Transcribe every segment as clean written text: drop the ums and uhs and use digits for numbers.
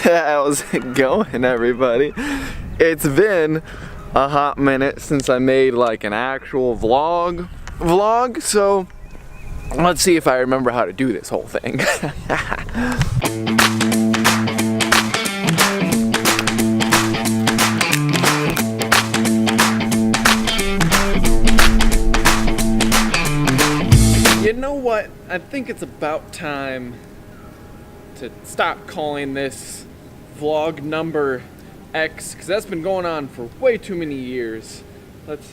How's it going, everybody? It's been a hot minute since I made like an actual vlog, so let's see if I remember how to do this whole thing. You know what? I think it's about time to stop calling this vlog number X, because that's been going on for way too many years. Let's...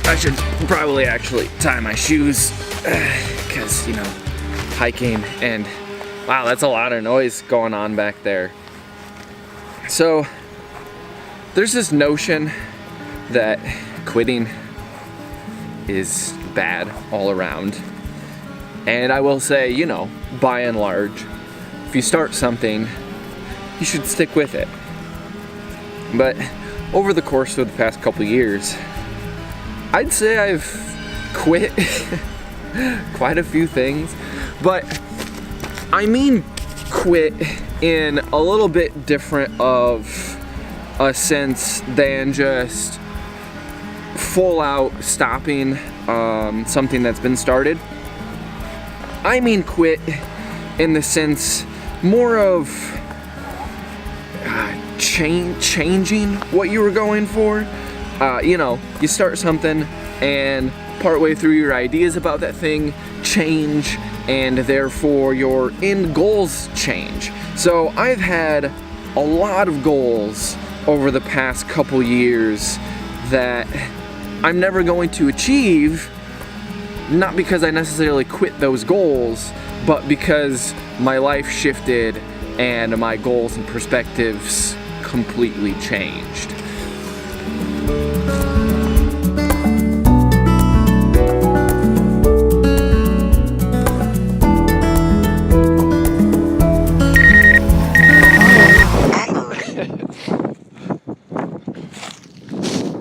I should probably actually tie my shoes because, you know, hiking, and wow, that's a lot of noise going on back there. So there's this notion that quitting is bad all around, and I will say, you know, by and large, if you start something, you should stick with it. But over the course of the past couple years, I'd say I've quit quite a few things, but I mean quit in a little bit different of a sense than just full out stopping something that's been started. I mean quit in the sense more of changing what you were going for. You know, you start something and partway through your ideas about that thing change, and therefore your end goals change. So I've had a lot of goals over the past couple years that I'm never going to achieve, not because I necessarily quit those goals, but because my life shifted and my goals and perspectives completely changed.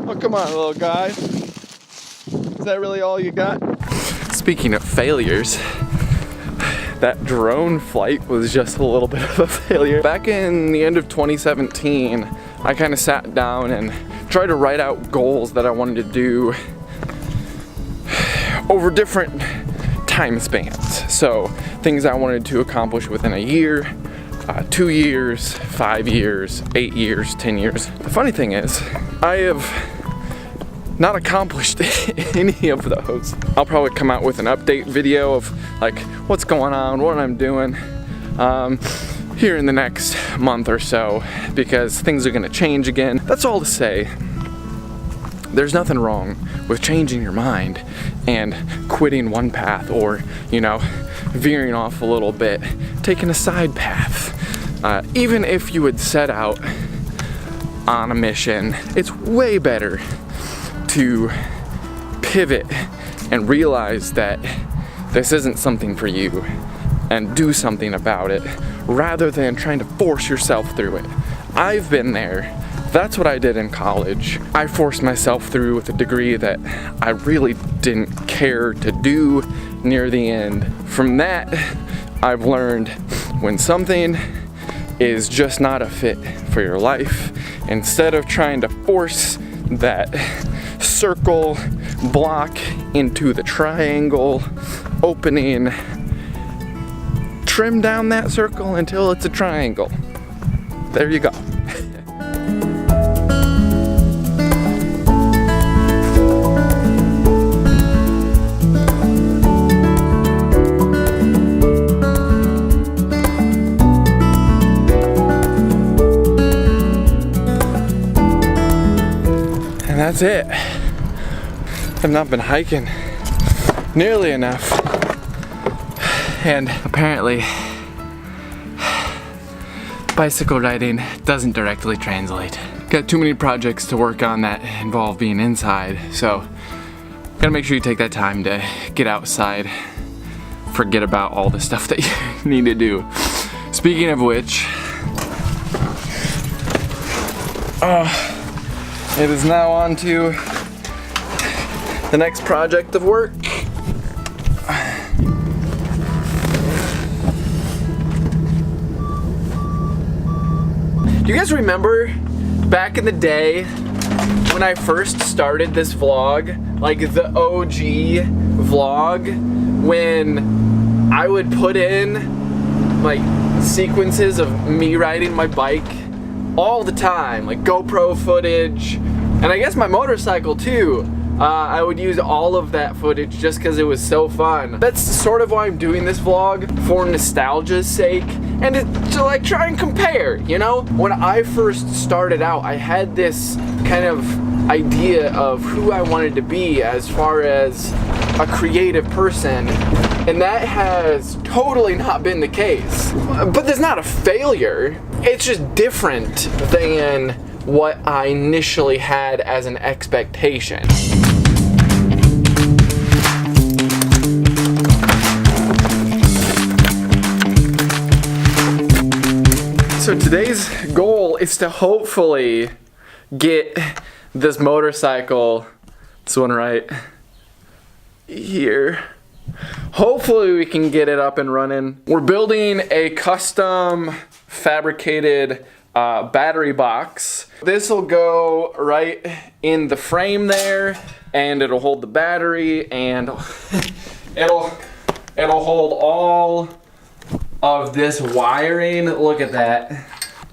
Oh, come on, little guy. Is that really all you got? Speaking of failures, that drone flight was just a little bit of a failure. Back in the end of 2017, I kind of sat down and tried to write out goals that I wanted to do over different time spans. So things I wanted to accomplish within a year, 2 years, 5 years, 8 years, 10 years. The funny thing is, I have not accomplished any of those. I'll probably come out with an update video of like what's going on, what I'm doing here in the next month or so, because things are gonna change again. That's all to say, there's nothing wrong with changing your mind and quitting one path, or, you know, veering off a little bit, taking a side path. Even if you would set out on a mission, it's way better to pivot and realize that this isn't something for you and do something about it, rather than trying to force yourself through it. I've been there. That's what I did in college. I forced myself through with a degree that I really didn't care to do near the end. From that, I've learned when something is just not a fit for your life, instead of trying to force that circle block into the triangle opening, trim down that circle until it's a triangle. There you go. And that's it. I've not been hiking nearly enough, And apparently, bicycle riding doesn't directly translate. Got too many projects to work on that involve being inside, so gotta make sure you take that time to get outside. Forget about all the stuff that you need to do. Speaking of which, it is now on to the next project of work. Do you guys remember back in the day when I first started this vlog, like the OG vlog, when I would put in like sequences of me riding my bike all the time, like GoPro footage, and I guess my motorcycle too. I would use all of that footage just because it was so fun. That's sort of why I'm doing this vlog, for nostalgia's sake, and to like try and compare, you know? When I first started out, I had this kind of idea of who I wanted to be as far as a creative person, and that has totally not been the case. But there's not a failure, it's just different than what I initially had as an expectation. So today's goal is to hopefully get this motorcycle, this one right here, hopefully we can get it up and running. We're building a custom fabricated battery box. This will go right in the frame there, and it'll hold the battery, and it'll hold all of this wiring. Look at that.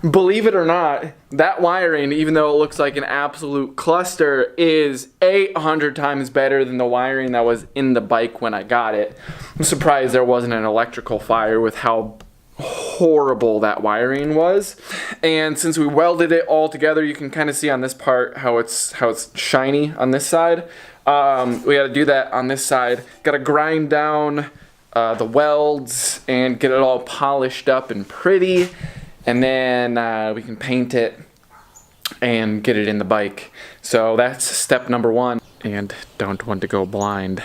Believe it or not, that wiring, even though it looks like an absolute cluster, is 800 times better than the wiring that was in the bike when I got it. I'm surprised there wasn't an electrical fire with how horrible that wiring was. And since we welded it all together, you can kind of see on this part how it's shiny on this side. We got to do that on this side. Got to grind down the welds and get it all polished up and pretty, and then we can paint it and get it in the bike. So that's step number one. And don't want to go blind.